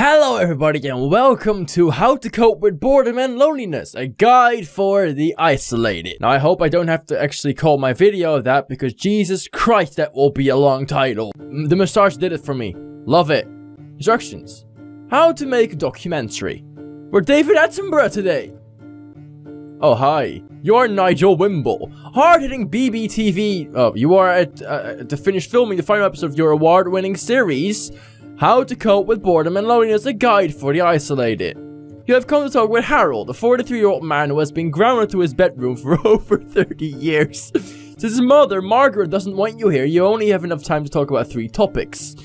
Hello everybody and welcome to How to Cope with Boredom and Loneliness, a guide for the isolated. Now I hope I don't have to actually call my video that because Jesus Christ that will be a long title. The moustache did it for me. Love it. Instructions. How to make a documentary. We're David Attenborough today. Oh hi. You're Nigel Wimble, hard-hitting BBTV. Oh, you are at to finish filming the final episode of your award-winning series, How to Cope with Boredom and Loneliness, a guide for the isolated. You have come to talk with Harrold, a 43-year-old man who has been grounded to his bedroom for over 30 years. Since his mother, Margaret, doesn't want you here, you only have enough time to talk about 3 topics.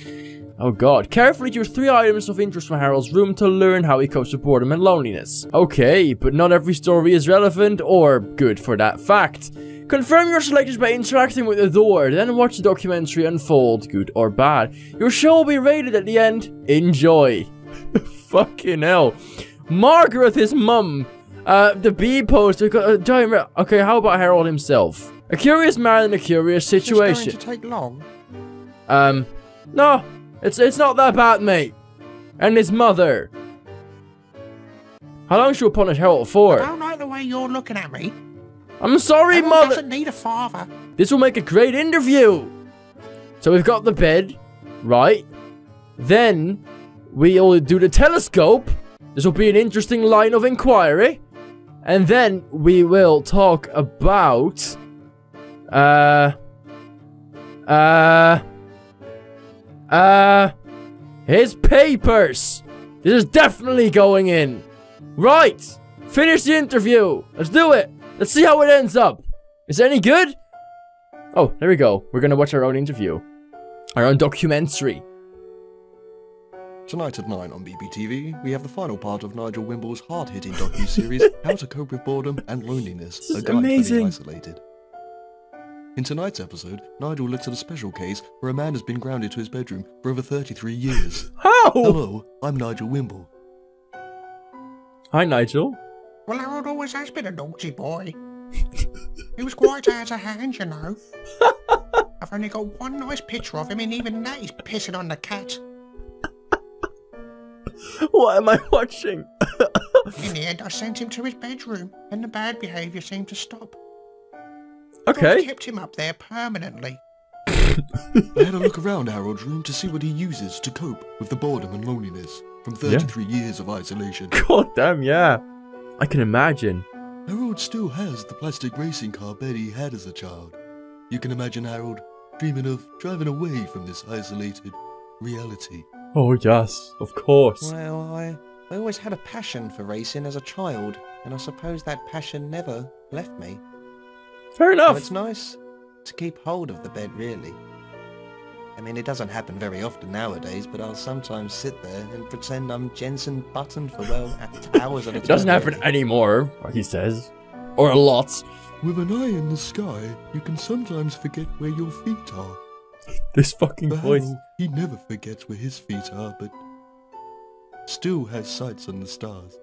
Oh god. Carefully choose 3 items of interest from Harrold's room to learn how he copes with boredom and loneliness. Okay, but not every story is relevant or good for that fact. Confirm your selections by interacting with the door, then watch the documentary unfold, good or bad. Your show will be rated at the end. Enjoy. Fucking hell. Margaret, his mum. The bee poster. Okay, how about Harrold himself? A curious man in a curious situation. Is this going to take long? No. It's not that bad, mate. And his mother. How long should we punish Harrold for? I don't like the way you're looking at me. I'm sorry, Everyone mother. doesn't need a father. This will make a great interview. So we've got the bed, right? Then we'll do the telescope. This will be an interesting line of inquiry. And then we will talk about his papers. This is definitely going in. Right. Finish the interview. Let's do it. Let's see how it ends up. Is it any good? Oh, there we go. We're gonna watch our own interview. Our own documentary. Tonight at 9 on BBTV, we have the final part of Nigel Wimble's hard-hitting docu-series, How to Cope with Boredom and Loneliness, a guide for the isolated. In tonight's episode, Nigel looks at a special case where a man has been grounded to his bedroom for over 33 years. How? Hello, I'm Nigel Wimble. Hi, Nigel. Well, Harold always has been a naughty boy. He was quite out of hand, you know. I've only got one nice picture of him, and even that he's pissing on the cat. What am I watching? In the end, I sent him to his bedroom, and the bad behaviour seemed to stop. Okay. So I kept him up there permanently. I had a look around Harold's room to see what he uses to cope with the boredom and loneliness from 33 years of isolation. God damn, yeah. I can imagine. Harold still has the plastic racing car Betty had as a child. You can imagine Harold dreaming of driving away from this isolated reality. Oh, yes, of course. Well, I always had a passion for racing as a child, and I suppose that passion never left me. Fair enough. So it's nice to keep hold of the bed, really. I mean, it doesn't happen very often nowadays, but I'll sometimes sit there and pretend I'm Jensen Button for, well, hours at a time. It doesn't happen anymore, he says. Or a lot. With an eye in the sky, you can sometimes forget where your feet are. This fucking But voice. Harold, he never forgets where his feet are, but still has sights on the stars.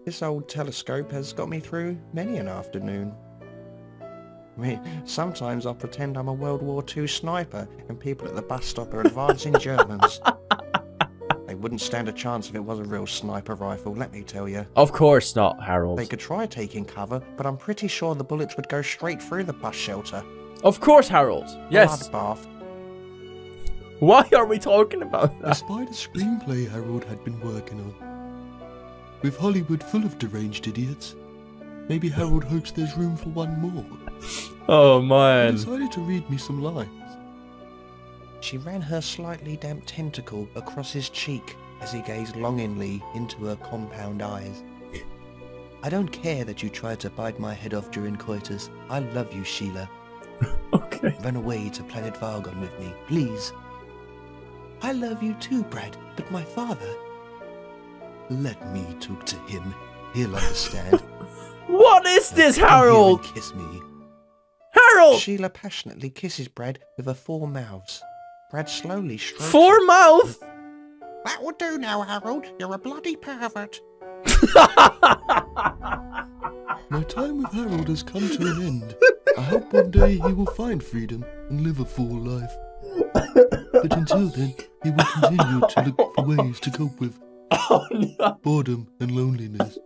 This old telescope has got me through many an afternoon. I mean, sometimes I pretend I'm a World War II sniper and people at the bus stop are advancing Germans. They wouldn't stand a chance if it was a real sniper rifle, let me tell you. Of course not, Harrold. They could try taking cover, but I'm pretty sure the bullets would go straight through the bus shelter. Of course, Harrold. Yes. Bloodbath. Why are we talking about that? Despite a screenplay Harold had been working on. With Hollywood full of deranged idiots, maybe Harold hopes there's room for one more. Oh, He man. decided to read me some lines. She ran her slightly damp tentacle across his cheek as he gazed longingly into her compound eyes. I don't care that you tried to bite my head off during coitus. I love you, Sheila. Okay. Run away to planet Vargon with me, please. I love you too, Brad, but my father... Let me talk to him. He'll understand. What is this, Come here and Harrold? kiss me. Harold! Sheila passionately kisses Brad with her 4 mouths. Brad slowly strokes 4 mouth? That will do now, Harold. You're a bloody pervert. My time with Harold has come to an end. I hope one day he will find freedom and live a full life. But until then, he will continue to look for ways to cope with boredom and loneliness.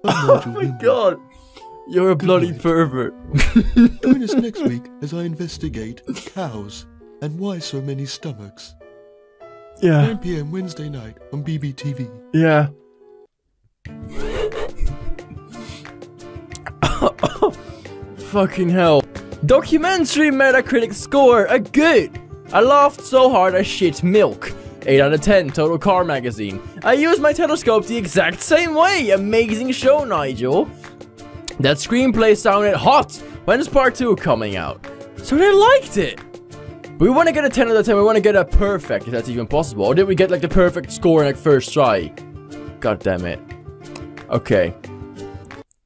Oh my god! You're a bloody pervert. Join us next week as I investigate cows and why so many stomachs. Yeah. 9 PM Wednesday night on BBTV. Yeah. Fucking hell. Documentary Metacritic score, a good. I laughed so hard I shit milk. 8 out of 10, Total Car Magazine. I used my telescope the exact same way. Amazing show, Nigel. That screenplay sounded hot. When's part 2 coming out? So they liked it. But we want to get a 10 out of 10. We want to get a perfect, if that's even possible. Or did we get like the perfect score in like first try? God damn it. Okay.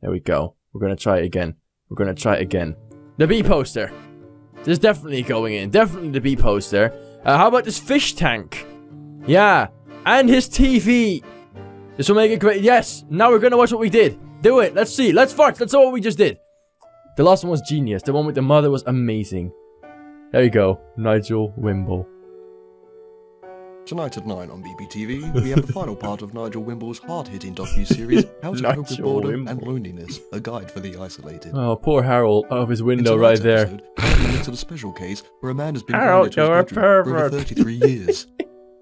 There we go. We're going to try it again. We're going to try it again. The B poster. This is definitely going in. Definitely the B poster. How about this fish tank? Yeah. And his TV. This will make it great. Yes. Now we're going to watch what we did. Do it. Let's see. Let's watch. That's all what we just did. The last one was genius. The one with the mother was amazing. There you go. Nigel Wimble. Tonight at 9 on BBTV, we have the final part of Nigel Wimble's hard-hitting docu-series, How to Cope with Boredom and Loneliness, a guide for the isolated. Oh, poor Harold out of his window right there. Harold looks at a special case where a man has been grounded to his bedroom for over 33 years.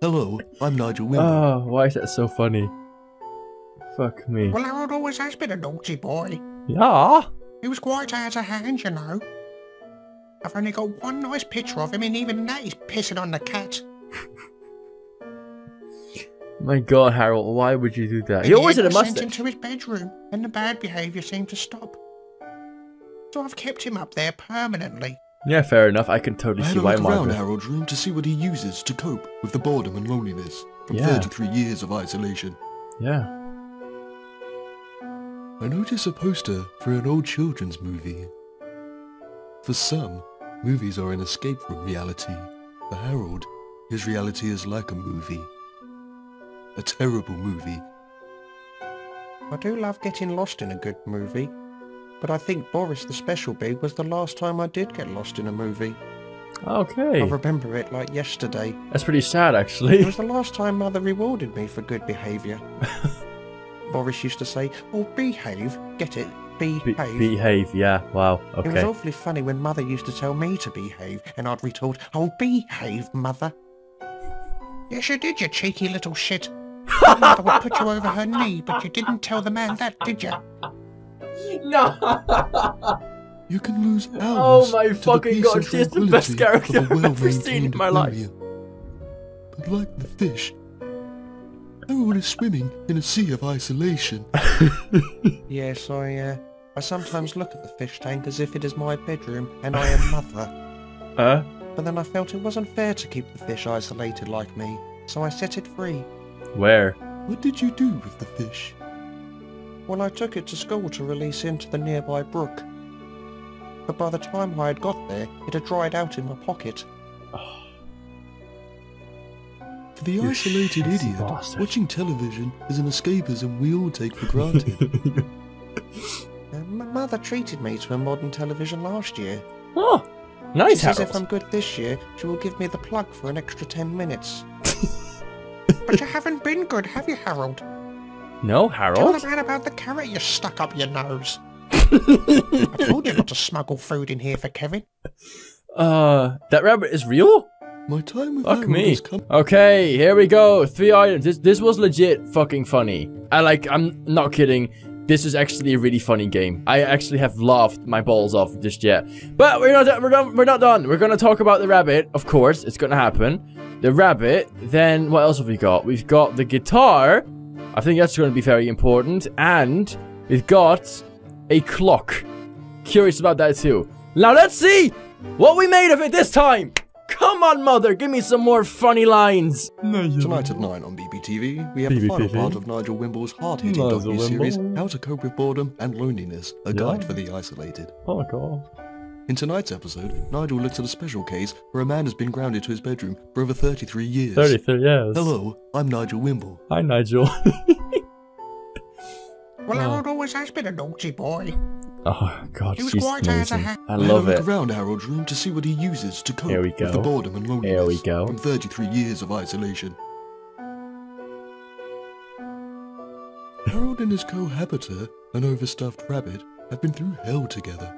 Hello, I'm Nigel Wimble. Oh, why is that so funny? Fuck me. Well, Harold always has been a naughty boy. Yeah. He was quite out of hand, you know. I've only got one nice picture of him, and even that he's pissing on the cat. My god, Harold, why would you do that? And He always had a I sent him mustache. to his bedroom, and the bad behaviour seemed to stop. So I've kept him up there permanently. Yeah, fair enough. I can totally I see had a why look around Margaret. Harold's room to see what he uses to cope with the boredom and loneliness from Yeah. 33 years of isolation. Yeah. I noticed a poster for an old children's movie. For some, movies are an escape from reality. For Harold, his reality is like a movie. A terrible movie. I do love getting lost in a good movie, but I think Boris the Special Bee was the last time I did get lost in a movie. Okay. I remember it like yesterday. That's pretty sad, It actually. was the last time Mother rewarded me for good behaviour. Boris used to say, "Oh, behave, get it, behave." Behave, yeah. Wow. It was Okay. awfully funny when Mother used to tell me to behave, and I'd retort, "Oh, behave, Mother." Yes, you did, you cheeky little shit. Your mother would put you over her knee, but you didn't tell the man that, did you? No. You can lose hours. Oh my to the fucking peace god, and she's the best tranquility character of a I've ever seen in well-maintained my life. aquarium. But like the fish, Harold is swimming in a sea of isolation. Yes, I sometimes look at the fish tank as if it is my bedroom, and I am Mother. Huh? But then I felt it wasn't fair to keep the fish isolated like me, so I set it free. Where? What did you do with the fish? Well, I took it to school to release into the nearby brook. But by the time I had got there, it had dried out in my pocket. For the You isolated shit idiot, bastard. watching television is an escapism we all take for granted. Mother treated me to a modern television last year. Oh, She nice, says Harold. if I'm good this year, she will give me the plug for an extra 10 minutes. But you haven't been good, have you, Harold? No, Tell Harold? the man about the carrot you stuck up your nose. I told you not to smuggle food in here for Kevin. That rabbit is real? My time with Fuck Harold me. has come. Okay, here we go. 3 items. This was legit fucking funny. I'm not kidding. This is actually a really funny game. I actually have laughed my balls off just yet. But we're not done. We're not done. We're gonna talk about the rabbit, of course. It's gonna happen. The rabbit. Then what else have we got? We've got the guitar. I think that's going to be very important. And we've got a clock. Curious about that too. Now let's see what we made of it this time. Come on, Mother, give me some more funny lines. Tonight at 9 on BBTV, we have the final part of Nigel Wimble's hard-hitting Nigel docu-series, Wimble. How to Cope with Boredom and Loneliness, a Yeah. guide for the isolated. Oh god. In tonight's episode, Nigel looks at a special case where a man has been grounded to his bedroom for over 33 years. 33 years. Hello, I'm Nigel Wimble. Hi, Nigel. Well, Harold always has been a naughty boy. Oh god, He was she's quite as a amazing. I I had a love look it. around Harrold's room to see what he uses to cope Here we with go. the boredom and loneliness Here we go. from 33 years of isolation. Harrold and his cohabiter, an overstuffed rabbit, have been through hell together.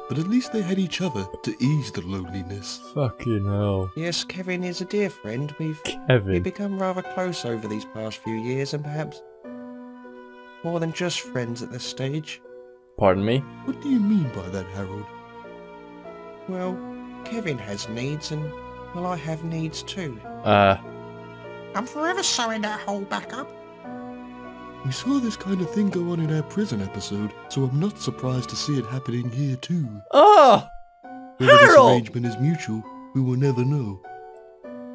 But at least they had each other to ease the loneliness. Fucking hell. Yes, Kevin is a dear friend. We've Kevin. become rather close over these past few years, and perhaps more than just friends at this stage. Pardon me? What do you mean by that, Harrold? Well, Kevin has needs, and well, I have needs too. I'm forever sewing that hole back up. We saw this kind of thing go on in our prison episode, so I'm not surprised to see it happening here too. Oh! Whether this Harrold! arrangement is mutual, we will never know.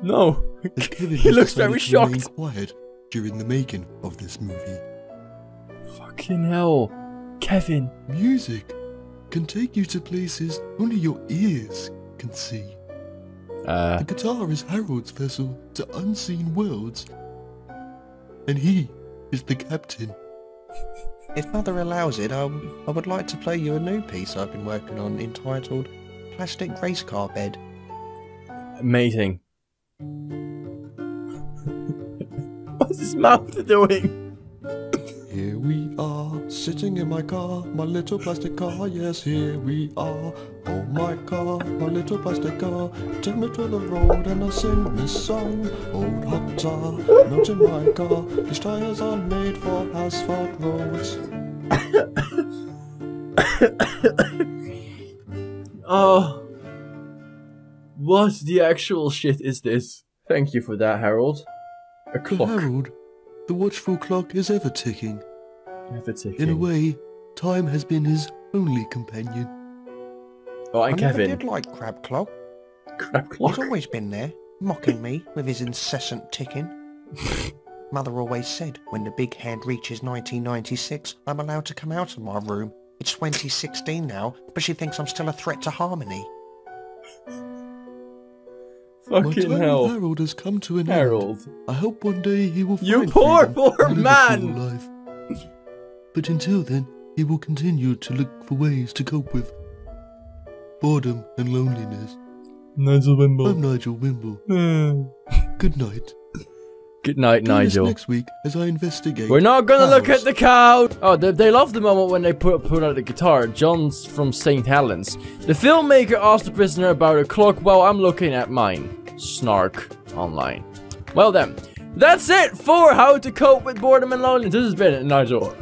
No. As Kevin He has looks decided very to remain shocked. quiet during the making of this movie. Fucking hell. Kevin. Music can take you to places only your ears can see. The guitar is Harrold's vessel to unseen worlds, and he is the captain. If Mother allows it, I would like to play you a new piece I've been working on entitled Plastic Race Car Bed. Amazing. What's his mouth doing? Here we are, sitting in my car, my little plastic car, yes, here we are. Oh my car, my little plastic car, take me to the road and I'll sing this song. Old hot tar, melt in my car, these tires are made for asphalt roads. Oh. What the actual shit is this? Thank you for that, Harrold. A For clock. Harrold, the watchful clock is ever ticking. Ever ticking. In a way, time has been his only companion. Oh, and I never Kevin. did like Crab Clock. Crab He's clock. always been there, mocking me with his incessant ticking. Mother always said, when the big hand reaches 1996, I'm allowed to come out of my room. It's 2016 now, but she thinks I'm still a threat to harmony. My Fucking time with hell. Harrold has come to an Harold. end. I hope one day he will find You poor, freedom poor and live a man. full life. But until then, he will continue to look for ways to cope with boredom and loneliness. Nigel I'm Wimble. Nigel Wimble. Good night. Good night, Join us Nigel. next week as I investigate. We're not gonna look house. at the cow! Oh, they love the moment when they put out the guitar. John's from St. Helens. The filmmaker asked the prisoner about a clock while I'm looking at mine. Snark online. Well then, that's it for how to cope with boredom and loneliness. This has been Nigel.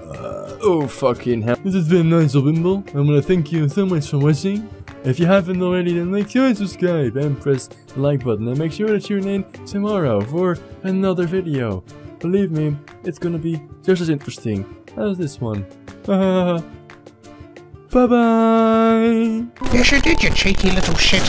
Oh fucking hell. This has been Nigel Wimble. I want to thank you so much for watching. If you haven't already, then make sure to subscribe and press the like button, and make sure to tune in tomorrow for another video. Believe me, it's gonna be just as interesting as this one. Bye bye. Yes, you did, you cheeky little shit.